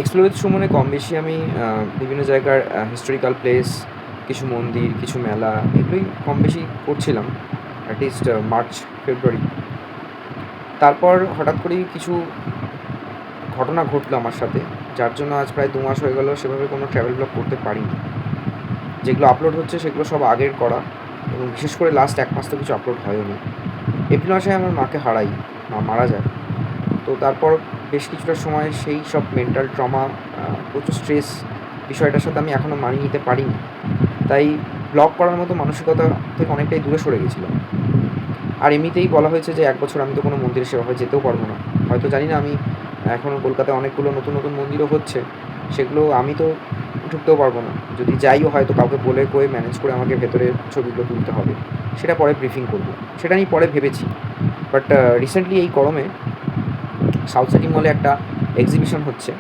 Explore ভ্রমণে কম বেশি আমি বিভিন্ন জায়গার হিস্টোরিক্যাল প্লেস, কিছু মন্দির, কিছু মেলা এগুলোই কম বেশি করছিলাম অ্যাটলিস্ট মার্চ, ফেব্রুয়ারি। তারপর হঠাৎ করেই কিছু ঘটনা ঘটলো আমার সাথে, যার জন্য আজ প্রায় ২ মাস হয়ে গেল সেভাবে কোনো ট্রাভেল ব্লগ করতে পারিনি। যেগুলো আপলোড হচ্ছে সেগুলো সব আগের করা, এবং বিশেষ করে লাস্ট ১ মাস তো কিছু আপলোড হয়ওনি। এপ্রিল মাসে আমার মাকে হারাই, মা মারা যায়। তো তারপর বেশ কিছুটা সময় সেই সব মেন্টাল ট্রমা, প্রচুর স্ট্রেস বিষয়টার সাথে আমি এখনও মানিয়ে নিতে পারিনি। তাই ব্লগ করার মতো মানসিকতা থেকে অনেকটাই দূরে সরে গেছিলাম। আর এমনিতেই বলা হয়েছে যে ১ বছর আমি তো কোনো মন্দিরে সেভাবে যেতেও পারবো না। হয়তো জানি না, আমি এখনও কলকাতায় অনেকগুলো নতুন, নতুন মন্দিরও হচ্ছে। সেগুলো আমি তো ঢুকতেও পারবো না। যদি যাইও হয়তো কাউকে বলে কয়ে ম্যানেজ করে আমাকে ভেতরে ছবিগুলো তুলতে হবে। সেটা পরে ব্রিফিং করব। সেটা আমি পরে ভেবেছি। বাট রিসেন্টলি এই গরমে সাউথ সিটি মলে একটা এক্সিবিশন হচ্ছে,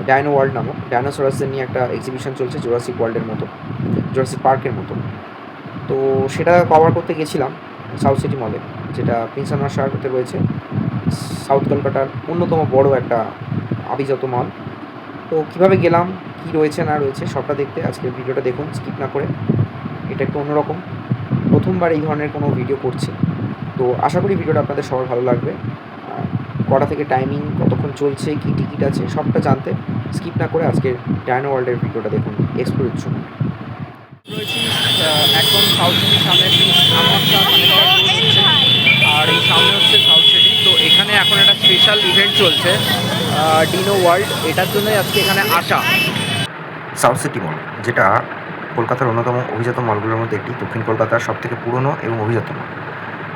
ডায়নো ওয়ার্ল্ড নামক। ডায়নোসরাসদের নিয়ে একটা এক্সিবিশন চলছে জুরাসিক ওয়ার্ল্ডের মতো, জুরাসিক পার্কের মতো। তো সেটা কভার করতে গেছিলাম সাউথ সিটি মলে, যেটা প্রিন্স আনোয়ার শাহতে রয়েছে। সাউথ কলকাতার অন্যতম বড় একটা আভিজাত মল। তো কীভাবে গেলাম, কী রয়েছে না রয়েছে সবটা দেখতে আজকের ভিডিওটা দেখুন স্কিপ না করে। এটা একটু অন্যরকম, প্রথমবার এই ধরনের কোনো ভিডিও করছি। তো আশা করি ভিডিওটা আপনাদের সবার ভালো লাগবে। কটা থেকে টাইমিং, কতক্ষণ চলছে, কী টিকিট আছে সবটা জানতে স্কিপ না করে আজকের ডায়নো ওয়ার্ল্ডের ভিডিওটা দেখুন এক্সপ্লোরের জন্য। রয়েছি একদম সাউথ সিটির সামনে, আমার আর এই সামনে হচ্ছে সাউথ সিটি। তো এখানে এখন একটা স্পেশাল ইভেন্ট চলছে, ডিনো ওয়ার্ল্ড। এটার জন্যই আজকে এখানে আসা। সাউথ সিটি মল, যেটা কলকাতার অন্যতম অভিজাত মলগুলোর মধ্যে একটি, দক্ষিণ কলকাতার সবথেকে পুরনো এবং অভিজাত মল।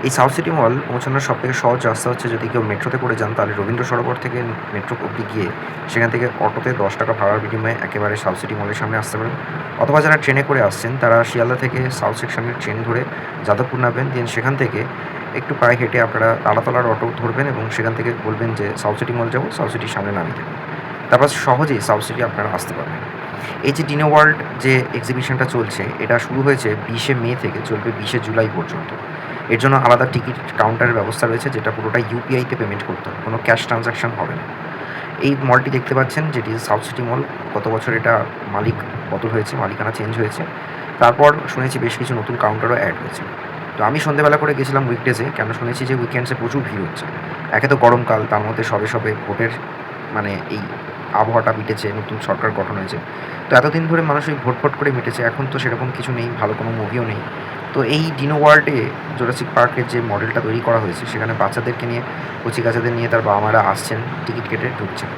এই সাউথ সিটি মল পৌঁছানোর সবথেকে সহজ রাস্তা হচ্ছে, যদি কেউ মেট্রোতে করে যান তাহলে রবীন্দ্র সরোবর থেকে মেট্রো অবধি গিয়ে সেখান থেকে অটোতে ১০ টাকা ভাড়ার বিনিময়ে একেবারে সাউথ সিটি মলের সামনে আসতে পারেন। অথবা যারা ট্রেনে করে আসছেন তারা শিয়ালদা থেকে সাউথ সেকশনের ট্রেন ধরে যাদবপুর নামবেন, দেন সেখান থেকে একটু পায়ে হেঁটে আপনারা তালাতলার অটো ধরবেন এবং সেখান থেকে বলবেন যে সাউথ সিটি মল যাবো, সাউথ সিটির সামনে নামিয়ে দেবেন। তারপর সহজেই সাউথ সিটি আপনারা আসতে পারবেন। এই যে ডিনো ওয়ার্ল্ড যে এক্সিবিশনটা চলছে, এটা শুরু হয়েছে ২০শে মে থেকে, চলবে ২০শে জুলাই পর্যন্ত। এর জন্য আলাদা টিকিট কাউন্টারের ব্যবস্থা রয়েছে, যেটা পুরোটাই ইউপিআইতে পেমেন্ট করতে হবে, কোনো ক্যাশ ট্রানজাকশন হবে না। এই মলটি দেখতে পাচ্ছেন, যেটি সাউথ সিটি মল। গত বছর এটা মালিক বদল হয়েছে, মালিকানা চেঞ্জ হয়েছে। তারপর শুনেছি বেশ কিছু নতুন কাউন্টারও অ্যাড হয়েছে। তো আমি সন্ধ্যেবেলা করে গেছিলাম উইকডেজে, কেন শুনেছি যে উইকেন্ডসে প্রচুর ভিড় হচ্ছে। একে তো গরমকাল, তার মধ্যে সবে সবে ভোটের মানে এই আবহাওয়াটা মিটেছে, নতুন সরকার গঠন হয়েছে। তো এতদিন ধরে মানুষ ওই ভোট করে মিটেছে, এখন তো সেরকম কিছু নেই, ভালো কোনো মুভিও নেই। তো এই ডিনো ওয়ার্ল্ডে জুরাসিক পার্কের যে মডেলটা তৈরি করা হয়েছে, সেখানে বাচ্চাদেরকে নিয়ে, কচি কাচাদের নিয়ে তার বাবা মারা আসছেন, টিকিট কেটে ঢুকছেন।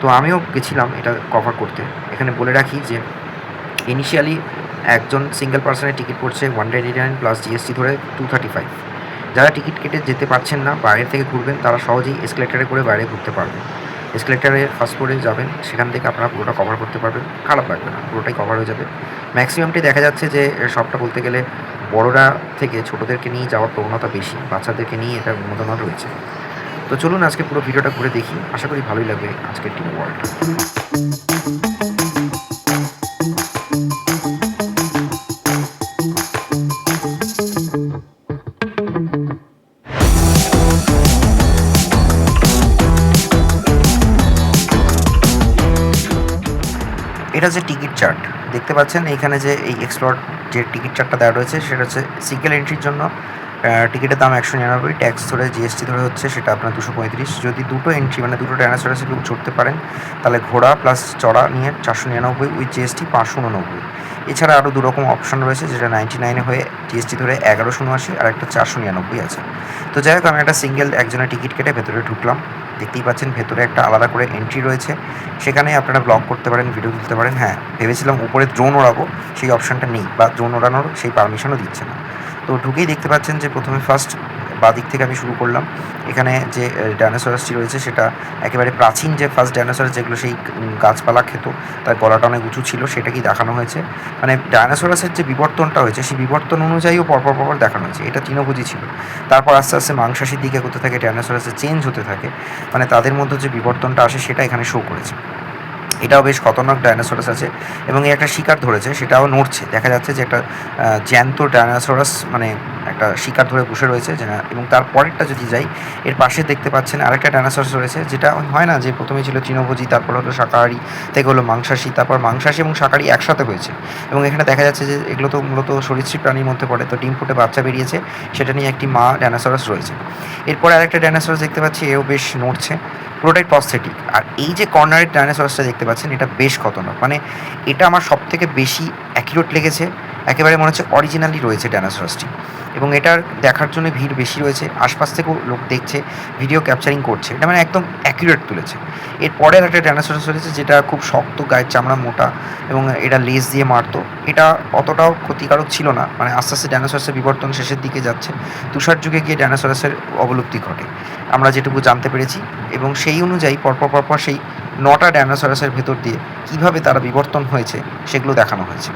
তো আমিও গেছিলাম এটা কভার করতে। এখানে বলে রাখি যে ইনিশিয়ালি একজন সিঙ্গেল পার্সনের টিকিট পড়ছে 189 প্লাস জিএসটি ধরে 235। যারা টিকিট কেটে যেতে পারছেন না, বাইরে থেকে ঘুরবেন, তারা সহজেই এসকেলেটারে করে বাইরে ঘুরতে পারবেন। এসকেলেটারে ফার্স্ট ফ্লোরে যাবেন, সেখান থেকে আপনারা পুরোটা কভার করতে পারবেন, খারাপ লাগবে না, পুরোটাই কভার হয়ে যাবে। ম্যাক্সিমামটি দেখা যাচ্ছে যে সবটা বলতে গেলে বড়রা থেকে ছোটোদেরকে নিয়ে যাওয়ার প্রবণতা বেশি, বাচ্চাদেরকে নিয়ে এটার উন্মাদনা রয়েছে। তো চলুন আজকে পুরো ভিডিওটা ঘুরে দেখি, আশা করি ভালোই লাগবে আজকের ডিনো ওয়ার্ল্ড। এটা যে টিকিট চার্ট দেখতে পাচ্ছেন, এইখানে যে এই এক্সপ্লোর যে টিকিট চার্টটা দেওয়া রয়েছে, সেটা হচ্ছে সিঙ্গেল এন্ট্রির জন্য টিকিটের দাম ১৯৯, ট্যাক্স ধরে জিএসটি ধরে হচ্ছে সেটা আপনার ২৩৫। যদি দুটো এন্ট্রি মানে দুটো ডাইনোসরাসে কেউ চড়তে পারেন, তাহলে ঘোড়া প্লাস চড়া নিয়ে ৪৯৯ উইথ জিএসটি ৫৮৯। এছাড়া আরও দুরকম অপশন রয়েছে, যেটা 99 হয়ে জিএসটি ধরে ১১৮৯ আর একটা ৪৯৯ আছে। তো যাই হোক, আমি একটা সিঙ্গেল একজনের টিকিট কেটে ভেতরে ঢুকলাম। দেখতেই পাচ্ছেন ভেতরে একটা আলাদা করে এন্ট্রি রয়েছে, সেখানে আপনারা ব্লগ করতে পারেন, ভিডিও তুলতে পারেন। হ্যাঁ, ভেবেছিলাম উপরে ড্রোন ওড়াবো, সেই অপশানটা নেই, বা ড্রোন ওড়ানোর সেই পারমিশনও দিচ্ছে না। তো ঢুকেই দেখতে পাচ্ছেন যে প্রথমে ফার্স্ট বাদিক থেকে আমি শুরু করলাম। এখানে যে ডাইনোসরাসটি রয়েছে, সেটা একেবারে প্রাচীন যে ফার্স্ট ডাইনোসরাস, যেগুলো সেই গাছপালা খেত, তার গলাটা অনেক উঁচু ছিল, সেটাকেই দেখানো হয়েছে। মানে ডাইনোসরাসের যে বিবর্তনটা হয়েছে, সেই বিবর্তন অনুযায়ীও পরপর দেখানো হয়েছে। এটা তৃণভোজী ছিল, তারপর আস্তে আস্তে মাংসাশীর দিকে হতে থাকে, ডাইনোসরাসের চেঞ্জ হতে থাকে, মানে তাদের মধ্যে যে বিবর্তনটা আসে সেটা এখানে শো করেছে। এটাও বেশ খতরনাক ডাইনোসরাস আছে এবং এই একটা শিকার ধরেছে, সেটাও নড়ছে। দেখা যাচ্ছে যে একটা জ্যান্ত ডাইনোসরাস মানে একটা শিকার ধরে বসে রয়েছে এবং তার পরেরটা যদি যাই, এর পাশে দেখতে পাচ্ছেন আরেকটা ডাইনোসরাস রয়েছে, যেটা হয় না যে প্রথমে ছিল তৃণভোজী, তারপর হলো শাকাহারী, থেকে হলো মাংসাশী, তারপর মাংসাশী এবং শাকাহারী একসাথে হয়েছে। এবং এখানে দেখা যাচ্ছে যে এগুলো তো মূলত সরীসৃপ প্রাণীর মধ্যে পড়ে, তো ডিম ফুটে বাচ্চা বেরিয়েছে, সেটা নিয়ে একটি মা ডাইনোসরাস রয়েছে। এরপরে আরেকটা ডাইনোসরাস দেখতে পাচ্ছি, এও বেশ নড়ছে, পুরোটাই প্রস্থেটিক। আর এই যে কর্নারের ডাইনোসরাসটা দেখতে পাচ্ছেন, এটা বেশ খতরনাক, মানে এটা আমার সবথেকে বেশি অ্যাকিউরেট লেগেছে। একেবারে মনে হচ্ছে অরিজিনালি রয়েছে ডাইনোসরাসটি, এবং এটার দেখার জন্য ভিড় বেশি রয়েছে, আশপাশ থেকেও লোক দেখছে, ভিডিও ক্যাপচারিং করছে, এটা মানে একদম অ্যাকিউরেট তুলেছে। এরপরে একটা ডাইনোসরাস রয়েছে যেটা খুব শক্ত, গায়ের চামড়া মোটা, এবং এটা লেজ দিয়ে মারতো। এটা অতটাও ক্ষতিকারক ছিল না, মানে আস্তে আস্তে ডাইনোসরাসের বিবর্তন শেষের দিকে যাচ্ছে, তুষার যুগে গিয়ে ডাইনোসরাসের অবলুপ্তি ঘটে আমরা যেটুকু জানতে পেরেছি। এবং সেই অনুযায়ী পরপর সেই 9টা ডাইনোসরাসের ভেতর দিয়ে কীভাবে তারা বিবর্তন হয়েছে সেগুলো দেখানো হয়েছে।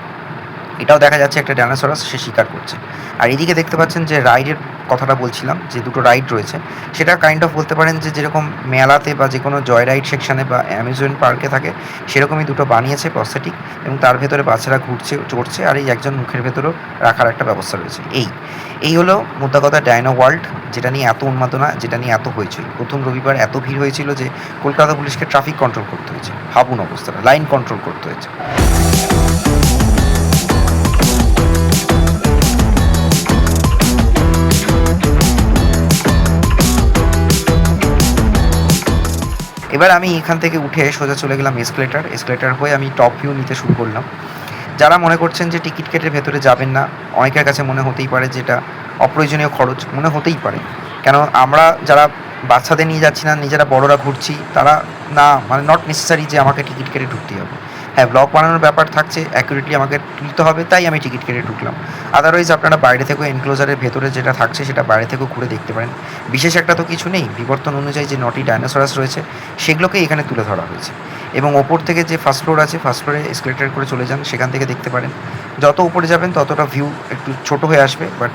এটাও দেখা যাচ্ছে একটা ডাইনোসরাস সে শিকার করছে। আর এদিকে দেখতে পাচ্ছেন যে রাইডের কথাটা বলছিলাম, যে দুটো রাইড রয়েছে, সেটা কাইন্ড অফ বলতে পারেন যে যেরকম মেলাতে বা যে কোনো জয় রাইড সেকশানে বা অ্যামিউজমেন্ট পার্কে থাকে, সেরকমই দুটো বানিয়েছে প্রস্থেটিক, এবং তার ভেতরে বাচ্চারা ঘুরছে, চড়ছে, আর এই একজন মুখের ভেতরেও রাখার একটা ব্যবস্থা রয়েছে। এই হলো মোদ্দা কথা ডাইনো ওয়ার্ল্ড, যেটা নিয়ে এত উন্মাদনা, যেটা নিয়ে এত হয়েছিল। প্রথম রবিবার এত ভিড় হয়েছিল যে কলকাতা পুলিশকে ট্রাফিক কন্ট্রোল করতে হয়েছে, ভাবুন অবস্থাটা, লাইন কন্ট্রোল করতে হয়েছে। এবার আমি এখান থেকে উঠে সোজা চলে গেলাম এসকেলেটার হয়ে আমি টপ ভিউ নিতে শুরু করলাম। যারা মনে করছেন যে টিকিট কেটে ভেতরে যাবেন না, অনেকের কাছে মনে হতেই পারে যে এটা অপ্রয়োজনীয় খরচ, মনে হতেই পারে। কেন আমরা যারা বাচ্চাদের নিয়ে যাচ্ছি না, নিজেরা বড়রা ঘুরছি, তারা না মানে নট নেসেসারি যে আমাকে টিকিট কেটে ঢুকতেই হবে। হ্যাঁ, ব্লগ বানানোর ব্যাপার থাকছে, অ্যাকুরেটলি আমাকে তুলতে হবে, তাই আমি টিকিট কেটে ঢুকলাম। আদারওয়াইজ আপনারা বাইরে থেকেও এনক্লোজারের ভেতরে যেটা থাকছে সেটা বাইরে থেকেও ঘুরে দেখতে পারেন। বিশেষ একটা তো কিছু নেই, বিবর্তন অনুযায়ী যে 9টি ডাইনোসরাস রয়েছে সেগুলোকেই এখানে তুলে ধরা হয়েছে। এবং ওপর থেকে যে ফার্স্ট ফ্লোর আছে, ফার্স্ট ফ্লোরে এসকেলেটর করে চলে যান, সেখান থেকে দেখতে পারেন। যত উপরে যাবেন ততটা ভিউ একটু ছোট হয়ে আসবে, বাট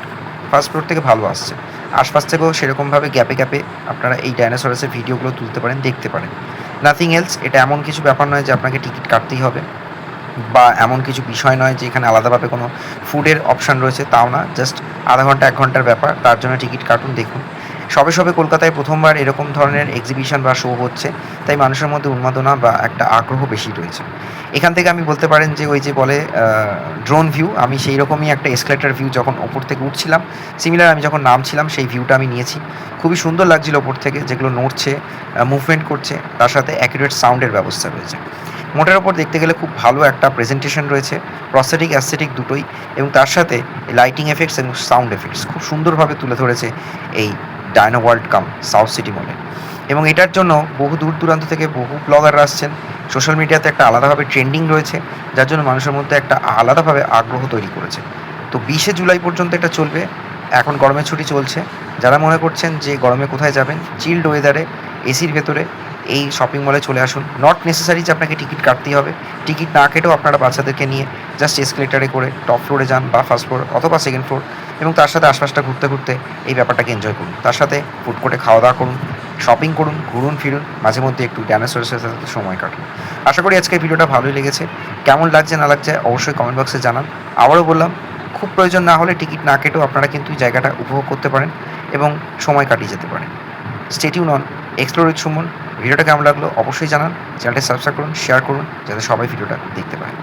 ফার্স্ট ফ্লোর থেকে ভালো আসছে। আশপাশ থেকেও সেরকমভাবে গ্যাপে আপনারা এই ডাইনোসরাসের ভিডিওগুলো তুলতে পারেন, দেখতে পারেন। Nothing else. এটা এমন কিছু ব্যাপার নয় যে আপনাকে টিকিট কাটতেই হবে, বা এমন কিছু বিষয় নয় যে এখানে আলাদাভাবে কোনো ফুডের অপশান রয়েছে, তাও না। জাস্ট আধা ঘন্টা 1 ঘন্টার ব্যাপার, তার জন্য টিকিট কাটুন, দেখুন। সবে কলকাতায় প্রথমবার এরকম ধরনের এক্সিবিশন বা শো হচ্ছে, তাই মানুষের মধ্যে উন্মাদনা বা একটা আগ্রহ বেশি রয়েছে। এখান থেকে আমি বলতে পারেন যে ওই যে বলে ড্রোন ভিউ, আমি সেই রকমই একটা এসকেলেটর ভিউ যখন ওপর থেকে উঠছিলাম, সিমিলার আমি যখন নামছিলাম সেই ভিউটা আমি নিয়েছি। খুবই সুন্দর লাগছিল ওপর থেকে, যেগুলো নড়ছে, মুভমেন্ট করছে, তার সাথে অ্যাকুরেট সাউন্ডের ব্যবস্থা রয়েছে। মোটের ওপর দেখতে গেলে খুব ভালো একটা প্রেজেন্টেশন রয়েছে, প্রস্থেটিক অ্যাস্থেটিক দুটোই, এবং তার সাথে লাইটিং এফেক্টস এবং সাউন্ড এফেক্টস খুব সুন্দরভাবে তুলে ধরেছে এই ডায়নো ওয়ার্ল্ড কাম সাউথ সিটি মলে। এবং এটার জন্য বহু দূর দূরান্ত থেকে বহু ব্লগাররা আসছেন, সোশ্যাল মিডিয়াতে একটা আলাদাভাবে ট্রেন্ডিং রয়েছে, যার জন্য মানুষের মধ্যে একটা আলাদাভাবে আগ্রহ তৈরি করেছে। তো 20শে জুলাই পর্যন্ত এটা চলবে। এখন গরমের ছুটি চলছে, যারা মনে করছেন যে গরমে কোথায় যাবেন, চিল্ড ওয়েদারে এসির ভেতরে এই শপিং মলে চলে আসুন। নট নেসেসারি যে আপনাকে টিকিট কাটতেই হবে, টিকিট না কেটেও আপনারা বাচ্চাদেরকে নিয়ে জাস্ট এসকেলেটারে করে টপ ফ্লোরে যান, বা ফার্স্ট ফ্লোর অথবা সেকেন্ড ফ্লোর, এবং তার সাথে আশপাশটা ঘুরতে এই ব্যাপারটাকে এনজয় করুন। তার সাথে ফুড কোর্টে খাওয়া দাওয়া করুন, শপিং করুন, ঘুরুন ফিরুন, মাঝে মধ্যে একটু ডাইনোসরের সাথে সময় কাটুন। আশা করি আজকের ভিডিওটা ভালোই লেগেছে। কেমন লাগছে না লাগছে অবশ্যই কমেন্ট বক্সে জানান। আবারও বললাম, খুব প্রয়োজন না হলে টিকিট না কেটেও আপনারা কিন্তু জায়গাটা উপভোগ করতে পারেন এবং সময় কাটিয়ে যেতে পারেন। Stay tune on explore with Suman. ভিডিওটা কেমন লাগলো অবশ্যই জানান, চ্যানেলটা সাবস্ক্রাইব করুন, শেয়ার করুন, যাতে সবাই ভিডিওটা দেখতে পায়।